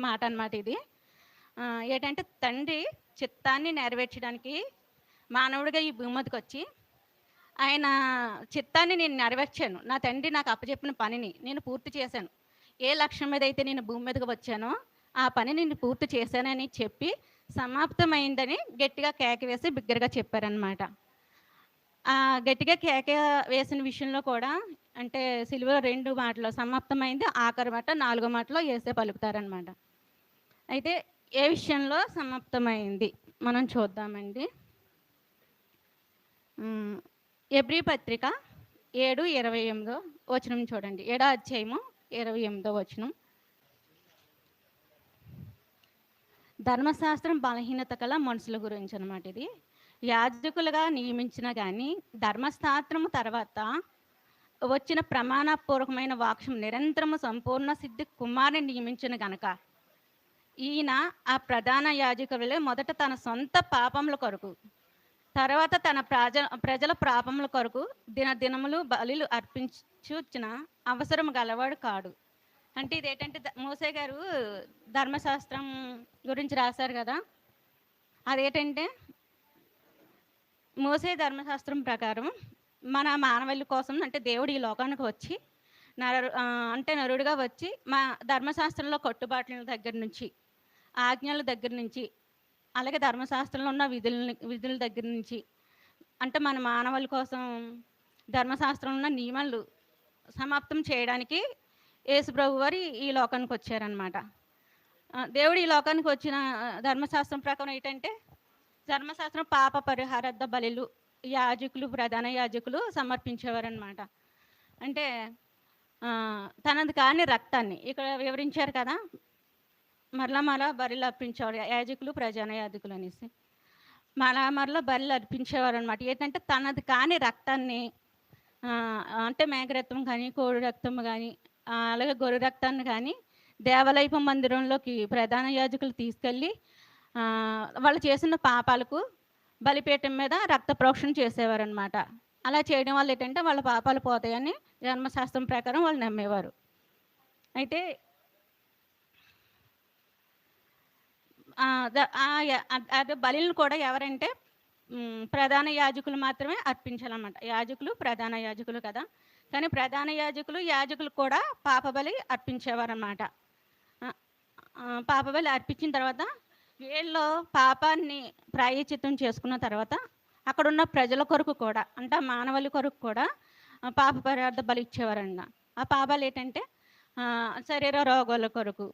మాట అన్నమాట ఇది. ఏంటంటే తండ్రి చిత్తాన్ని నెరవేర్చడానికి మానవుడిగా ఈ భూమి మీదకొచ్చి, ఆయన చిత్తాన్ని నేను నెరవేర్చాను. నా తండ్రి నాకు అప్పచెప్పిన పనిని నేను పూర్తి చేశాను. ఏ లక్ష్యం మీద అయితే నేను భూమి మీదకి వచ్చానో, ఆ పని నేను పూర్తి చేశానని చెప్పి, సమాప్తమైందని గట్టిగా కేక వేసి బిగ్గరగా చెప్పారనమాట. గట్టిగా కేక వేసిన విషయంలో కూడా అంటే సిలువలో 2 మాటలు సమాప్తమైంది. ఆఖరి మాట 4 మాటలో యేసే పలుకుతారనమాట. అయితే ఏ విషయంలో సమాప్తమైంది మనం చూద్దామండి. ఎబ్రీ పత్రిక 7:28 వచనం చూడండి. 7వ అధ్యాయము 28వ వచనం. ధర్మశాస్త్రం బలహీనత కల మనుషుల గురించి అనమాట ఇది. యాజకులుగా నియమించిన కానీ ధర్మశాస్త్రము తర్వాత వచ్చిన ప్రమాణపూర్వకమైన వాక్యం నిరంతరము సంపూర్ణ సిద్ధి కుమారుని నియమించిన గనక ఈయన ఆ ప్రధాన యాజకులే మొదట తన సొంత పాపముల కొరకు, తర్వాత తన ప్రజల పాపముల కొరకు దినదినములు బలులు అర్పించుచిన అవసరం గలవాడు కాడు. అంటే ఇదేంటంటే మోసే గారు ధర్మశాస్త్రం గురించి రాశారు కదా. అదేంటంటే మోసే ధర్మశాస్త్రం ప్రకారం మన మానవాళి కోసం అంటే దేవుడు ఈ లోకానికి వచ్చి అంటే నరుడుగా వచ్చి మా ధర్మశాస్త్రంలో కట్టుబాట్ల దగ్గర నుంచి, ఆజ్ఞల దగ్గర నుంచి, అలాగే ధర్మశాస్త్రంలో ఉన్న విధుల దగ్గర నుంచి అంటే మన మానవాళి కోసం ధర్మశాస్త్రంలో ఉన్న నియమాలు సమాప్తం చేయడానికి యేసుప్రభు వారు ఈ లోకానికి వచ్చారనమాట. దేవుడు ఈ లోకానికి వచ్చిన ధర్మశాస్త్రం ప్రకారం ఏంటంటే ధర్మశాస్త్రం పాప పరిహారార్థ బలులు యాజకులు, ప్రధాన యాజకులు సమర్పించేవారనమాట. అంటే తనది కాని రక్తాన్ని ఇక్కడ వివరించారు కదా, మరలా బరిలు అర్పించేవారు యాజకులు, ప్రధాన యాజకులు అనేసి. మరలా బరిలు అర్పించేవారు అనమాట. ఏంటంటే తనది కాని రక్తాన్ని అంటే మేక రక్తం కానీ, కోడి రక్తం కానీ, అలాగే గొర్రె రక్తాన్ని కానీ దేవాలయపు మందిరంలోకి ప్రధాన యాజకులు తీసుకెళ్ళి వాళ్ళు చేసిన పాపాలకు బలిపీఠం మీద రక్త ప్రోక్షణ చేసేవారనమాట. అలా చేయడం వల్ల ఏంటంటే వాళ్ళ పాపాలు పోతాయని ధర్మశాస్త్రం ప్రకారం వాళ్ళు నమ్మేవారు. అయితే అదే బలిని కూడా ఎవరంటే ప్రధాన యాజకులు మాత్రమే అర్పించాలన్నమాట. యాజకులు ప్రధాన యాజకులు కదా, కానీ ప్రధాన యాజకులు కూడా పాప బలి అర్పించేవారన్నమాట. పాప బలి అర్పించిన తర్వాత వీళ్ళు పాపాన్ని ప్రాయశ్చిత్తం చేసుకున్న తర్వాత అక్కడున్న ప్రజల కొరకు కూడా అంటే మానవాళి కొరకు కూడా పాప పరిహారార్థ బలి ఇచ్చేవారన్న. ఆ పాపాలు ఏంటంటే శరీర రోగాల కొరకు,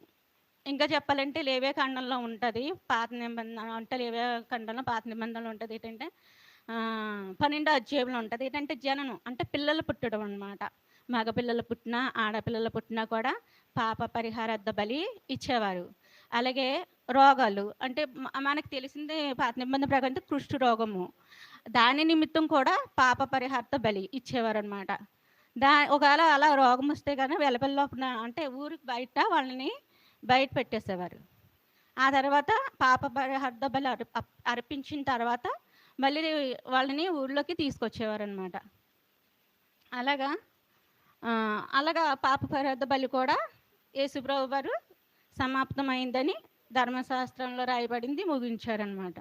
ఇంకా చెప్పాలంటే లేవే ఖండంలో ఉంటుంది పాత నిబంధన అంటే లేవే ఖండంలో పాత నిబంధనలు ఉంటుంది ఏంటంటే 12వ అధ్యాయంలో ఉంటుంది ఏంటంటే జననం అంటే పిల్లలు పుట్టడం అనమాట. మగపిల్లలు పుట్టినా ఆడపిల్లలు పుట్టినా కూడా పాప పరిహారార్థ బలి ఇచ్చేవారు. అలాగే రోగాలు అంటే మనకు తెలిసిందే పాత నిబంధన ప్రకారం కుష్టు రోగము, దాని నిమిత్తం కూడా పాప పరిహారార్థ బలి ఇచ్చేవారు అనమాట. ఒకవేళ అలా రోగం వస్తే కానీ వెలపల్లోపల అంటే ఊరికి బయట వాళ్ళని బయట పెట్టేసేవారు. ఆ తర్వాత పాప పరిహారార్థ బలి అర్పించిన తర్వాత మళ్ళీ వాళ్ళని ఊళ్ళోకి తీసుకొచ్చేవారు అనమాట. అలాగా పాప పరిహారార్థ బలి కూడా యేసుప్రభు వారు సమాప్తమైందని ధర్మశాస్త్రంలో రాయబడింది ముగించారనమాట.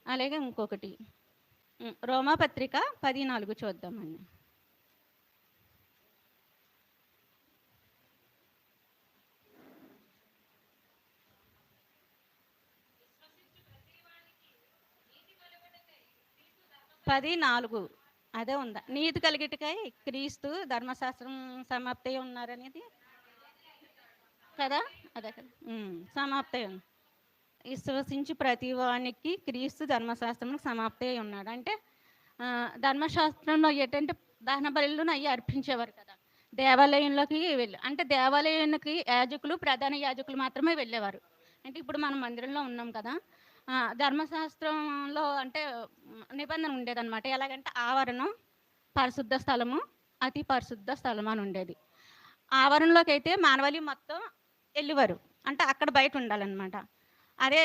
అలాగే ఇంకొకటి రోమాపత్రిక 10:4 చూద్దామండి. అదే ఉందా నీతి కలిగిటకై క్రీస్తు ధర్మశాస్త్రం సమాప్తి ఉన్నారనేది కదా, అదే కదా సమాప్తి విశ్వసించి ప్రతి వానికి క్రీస్తు ధర్మశాస్త్రం సమాప్తి అయి ఉన్నాడు. అంటే ధర్మశాస్త్రంలో ఏంటంటే దహన బలులను అవి అర్పించేవారు కదా దేవాలయంలోకి వెళ్ళి. అంటే దేవాలయానికి యాజకులు ప్రధాన యాజకులు మాత్రమే వెళ్ళేవారు. అంటే ఇప్పుడు మనం మందిరంలో ఉన్నాం కదా, ధర్మశాస్త్రంలో అంటే నిబంధన ఉండేదన్నమాట. ఎలాగంటే ఆవరణం, పరిశుద్ధ స్థలము, అతి పరిశుద్ధ స్థలం అని ఉండేది. ఆవరణలోకి అయితే మానవాళి మొత్తం వెళ్ళేవారు, అంటే అక్కడ బయట ఉండాలన్నమాట. అదే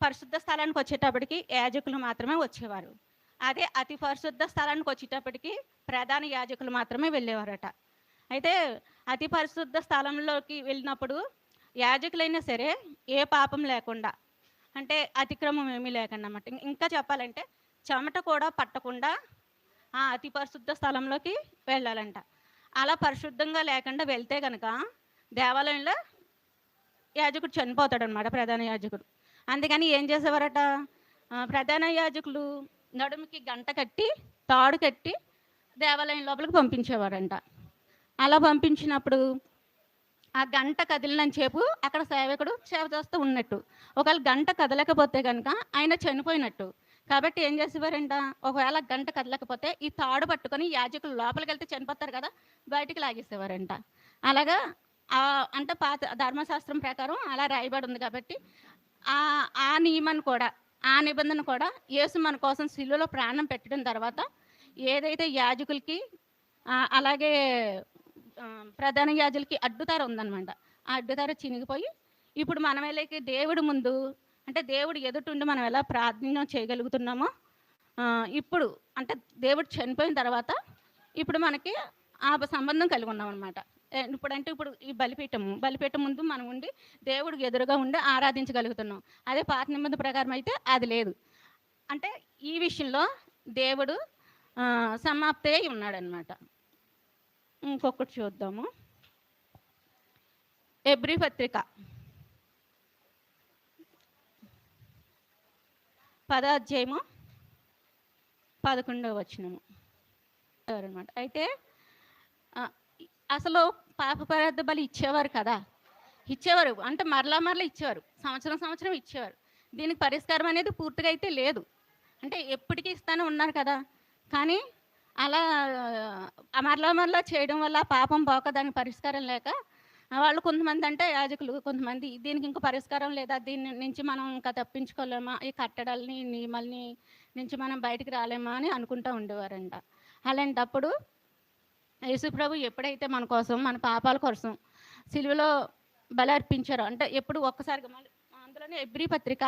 పరిశుద్ధ స్థలానికి వచ్చేటప్పటికి యాజకులు మాత్రమే వచ్చేవారు. అదే అతి పరిశుద్ధ స్థలానికి వచ్చేటప్పటికి ప్రధాన యాజకులు మాత్రమే వెళ్ళేవారట. అయితే అతి పరిశుద్ధ స్థలంలోకి వెళ్ళినప్పుడు యాజకులైనా సరే ఏ పాపం లేకుండా, అంటే అతిక్రమం ఏమీ లేకుండా అన్నమాట. ఇంకా చెప్పాలంటే చెమట కూడా పట్టకుండా ఆ అతి పరిశుద్ధ స్థలంలోకి వెళ్ళాలంట. అలా పరిశుద్ధంగా లేకుండా వెళ్తే గనక దేవాలయంలో యాజకుడు చనిపోతాడనమాట, ప్రధాన యాజకుడు. అందుకని ఏం చేసేవారట, ప్రధాన యాజకులు నడుముకి గంట కట్టి, తాడు కట్టి దేవాలయం లోపలికి పంపించేవారంట. అలా పంపించినప్పుడు ఆ గంట కదిలినంత సేపు అక్కడ సేవకుడు సేవ చేస్తూ ఉన్నట్టు. ఒకవేళ గంట కదలకపోతే కనుక ఆయన చనిపోయినట్టు. కాబట్టి ఏం చేసేవారంట, ఒకవేళ గంట కదలకపోతే ఈ తాడు పట్టుకొని యాజకులు లోపలికి వెళ్తే చనిపోతారు కదా, బయటికి లాగేసేవారంట. అలాగా అంటే పాత ధర్మశాస్త్రం ప్రకారం అలా రాయబడి ఉంది కాబట్టి ఆ ఆ నియమాన్ని కూడా, ఆ నిబంధన కూడా యేసు మన కోసం సిలువలో ప్రాణం పెట్టడం తర్వాత ఏదైతే యాజకులకి అలాగే ప్రధాన యాజకులకి అడ్డుతార ఉందన్నమాట. ఆ అడ్డుతార చినిగిపోయి ఇప్పుడు మనం వెళ్ళకి దేవుడి ముందు, అంటే దేవుడు ఎదుటుండి మనం ఎలా ప్రార్థన చేయగలుగుతున్నామో ఇప్పుడు అంటే దేవుడు చనిపోయిన తర్వాత ఇప్పుడు మనకి ఆ సంబంధం కలిగి ఉన్నాం అనమాట. ఇప్పుడు ఈ బలిపీఠం ముందు మనం ఉండి దేవుడికి ఎదురుగా ఉండి ఆరాధించగలుగుతున్నాం. అదే పాత నిబంధన ప్రకారం అయితే అది లేదు. అంటే ఈ విషయంలో దేవుడు సమాప్తి అయి ఉన్నాడనమాట. ఇంకొకటి చూద్దాము. ఎబ్రీ పత్రిక 10వ అధ్యాయము 11వ వచనము అనమాట. అయితే అసలు పాప పరిహార బలి ఇచ్చేవారు కదా, ఇచ్చేవారు అంటే మరలా ఇచ్చేవారు, సంవత్సరం ఇచ్చేవారు. దీనికి పరిష్కారం అనేది పూర్తిగా అయితే లేదు, అంటే ఎప్పటికీ ఇస్తానే ఉన్నారు కదా. కానీ అలా మరలా చేయడం వల్ల పాపం పోక దానికి పరిష్కారం లేక వాళ్ళు కొంతమంది, అంటే యాజకులు కొంతమంది, దీనికి ఇంకో పరిష్కారం లేదా, దీని నుంచి మనం ఇంకా తప్పించుకోలేమా, ఈ కట్టడాలని నియమాలని నుంచి మనం బయటికి రాలేమా అని అనుకుంటూ ఉండేవారంట. అలాంటప్పుడు యేసుప్రభు ఎప్పుడైతే మన కోసం, మన పాపాల కోసం సిలువలో బలి అర్పించారో, అంటే ఎప్పుడు ఒక్కసారిగా మళ్ళీ అందులోనే ఎబ్రీ పత్రిక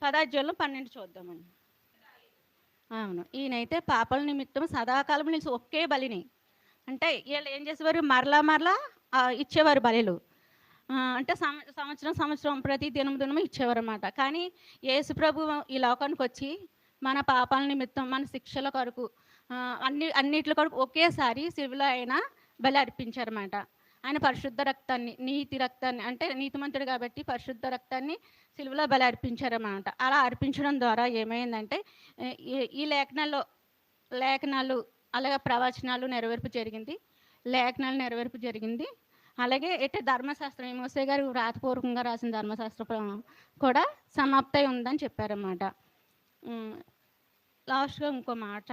10వ అధ్యాయంలో 12 చూద్దామండి. అవును, ఈయనైతే పాపాల నిమిత్తం సదాకాలం నుంచి ఒకే బలిని, అంటే వీళ్ళు ఏం చేసేవారు, మరలా ఇచ్చేవారు బలిలు. అంటే సంవత్సరం ప్రతి దినము ఇచ్చేవారు అన్నమాట. కానీ యేసుప్రభు ఈ లోకానికి వచ్చి మన పాపాల నిమిత్తం, మన శిక్షల కొరకు, అన్నిటి కొరకు ఒకేసారి శిలువలో ఆయన బలి అర్పించారన్నమాట. ఆయన పరిశుద్ధ రక్తాన్ని, నీతి రక్తాన్ని, అంటే నీతిమంతుడు కాబట్టి పరిశుద్ధ రక్తాన్ని సిలువలో బలి అర్పించారన్నమాట. అలా అర్పించడం ద్వారా ఏమైందంటే ఈ లేఖనాలు అలాగే ప్రవచనాలు నెరవేర్పు జరిగింది. అలాగే ధర్మశాస్త్రం మోసే గారు రాతపూర్వకంగా రాసిన ధర్మశాస్త్రం కూడా సమాప్తయి ఉందని చెప్పారన్నమాట. లాస్ట్గా ఇంకో మాట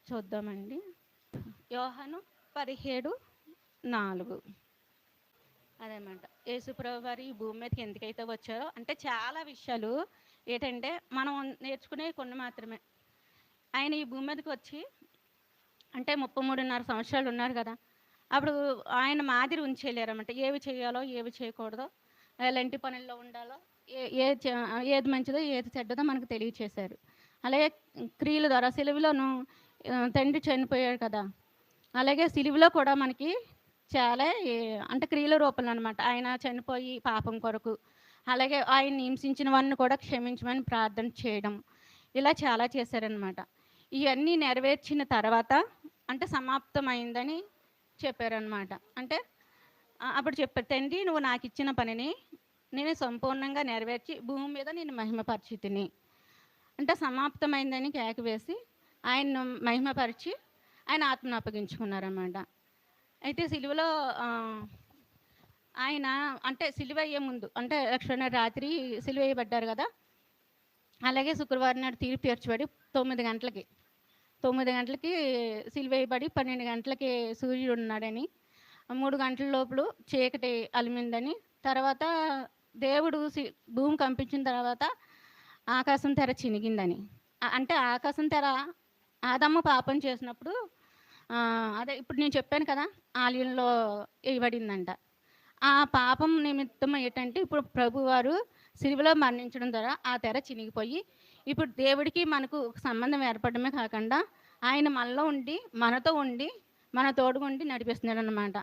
చూద్దామండి. యోహాను 17:4 అదనమాట. యేసుప్రభు వారు ఈ భూమి మీదకి ఎందుకైతే వచ్చారో, అంటే చాలా విషయాలు ఏంటంటే మనం నేర్చుకునే కొన్ని మాత్రమే. ఆయన ఈ భూమి మీదకి వచ్చి అంటే 33.5 సంవత్సరాలు ఉన్నారు కదా, అప్పుడు ఆయన మాదిరి ఉంచేయలేరన్నమాట. ఏవి చేయాలో ఏవి చేయకూడదో, ఎలాంటి పనుల్లో ఉండాలో, ఏది మంచిదో ఏది చెడ్డదో మనకు తెలియచేశారు. అలాగే క్రియల ద్వారా సిలువలోను తండ్రి చనిపోయాడు కదా, అలాగే సిలువలో కూడా మనకి చాలా అంటే క్రియల రూపంలో అనమాట. ఆయన చనిపోయి పాపం కొరకు, అలాగే ఆయన హింసించిన వారిని కూడా క్షమించమని ప్రార్థన చేయడం, ఇలా చాలా చేశారనమాట. ఇవన్నీ నెరవేర్చిన తర్వాత అంటే సమాప్తమైందని చెప్పారనమాట. అంటే అప్పుడు చెప్పారు, తండ్రి నువ్వు నాకు ఇచ్చిన పనిని నేను సంపూర్ణంగా నెరవేర్చి భూమి మీద నేను మహిమపరిచితిని, అంటే సమాప్తమైందని కేక వేసి ఆయన్ను మహిమపరిచి ఆయన ఆత్మను అప్పగించుకున్నారన్నమాట. అయితే సిలువలో ఆయన అంటే సిలువ అయ్యే ముందు, అంటే రక్షణ రాత్రి సిలువ వేయబడ్డారు కదా, అలాగే శుక్రవారం నాడు తీర్పు తీర్చబడి 9 గంటలకి సిలువ వేయబడి 12 గంటలకి సూర్యుడు ఉన్నాడని, 3 గంటల లోపల చీకటి అలిమిందని, తర్వాత దేవుడు భూమి కంపించిన తర్వాత ఆకాశం తెర చినిగిందని. అంటే ఆకాశం తెర ఆదమ్మ పాపం చేసినప్పుడు అదే ఇప్పుడు నేను చెప్పాను కదా, ఆలయంలో వేయబడిందంట. ఆ పాపం నిమిత్తం ఏంటంటే ఇప్పుడు ప్రభువారు సిలువలో మరణించడం ద్వారా ఆ తెర చినిగిపోయి ఇప్పుడు దేవుడికి మనకు సంబంధం ఏర్పడమే కాకుండా ఆయన మనలో ఉండి, మనతో ఉండి, మన తోడుగా ఉండి నడిపిస్తున్నాడు అన్నమాట.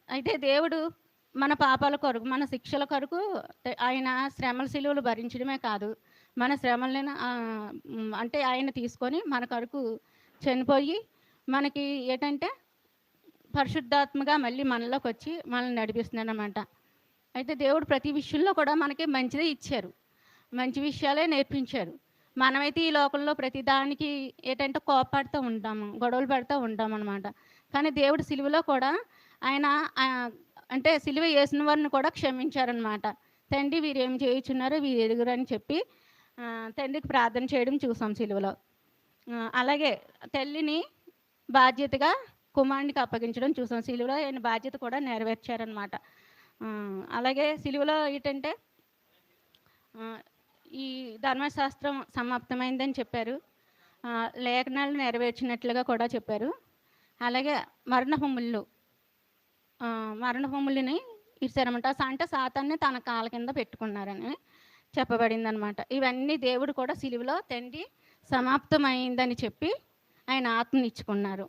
అయితే దేవుడు మన పాపాల కొరకు, మన శిక్షల కొరకు ఆయన శ్రమల సిలువలు భరించడమే కాదు, మన శ్రమలను అంటే ఆయన తీసుకొని మన కొరకు చనిపోయి, మనకి ఏంటంటే పరిశుద్ధాత్మగా మళ్ళీ మనలోకొచ్చి మనల్ని నడిపిస్తున్నాడనమాట. అయితే దేవుడు ప్రతి విషయంలో కూడా మనకి మంచిదే ఇచ్చారు. మంచి విషయాలే నేర్పించారు. మనమైతే ఈ లోకంలో ప్రతి దానికి ఏంటంటే కోప్పడుతూ ఉంటాము, గొడవలు పెడతా ఉంటామనమాట. కానీ దేవుడు సిలువలో కూడా ఆయన అంటే సిలువ వేసిన వారిని కూడా క్షమించారనమాట. తండ్రి వీరేం చేయుచున్నారో వీరు ఎరుగురు అని చెప్పి తండ్రికి ప్రార్థన చేయడం చూసాం సిలువలో. అలాగే తల్లిని బాధ్యతగా కుమారునికి అప్పగించడం చూసాం. సిలువలో ఆయన బాధ్యత కూడా నెరవేర్చారనమాట. అలాగే సిలువలో ఏంటంటే ఈ ధర్మశాస్త్రం సమాప్తమైందని చెప్పారు. లేఖనాలు నెరవేర్చినట్లుగా కూడా చెప్పారు. అలాగే మరణహోములని ఇచ్చారన్నమాట. అంటే సాతాన్ని తన కాళ్ళ కింద పెట్టుకున్నారని చెప్పబడిందనమాట. ఇవన్నీ దేవుడు కూడా సిలువలో తండ్రి సమాప్తమైందని చెప్పి ఆయన ఆత్మనిచ్చుకున్నారు.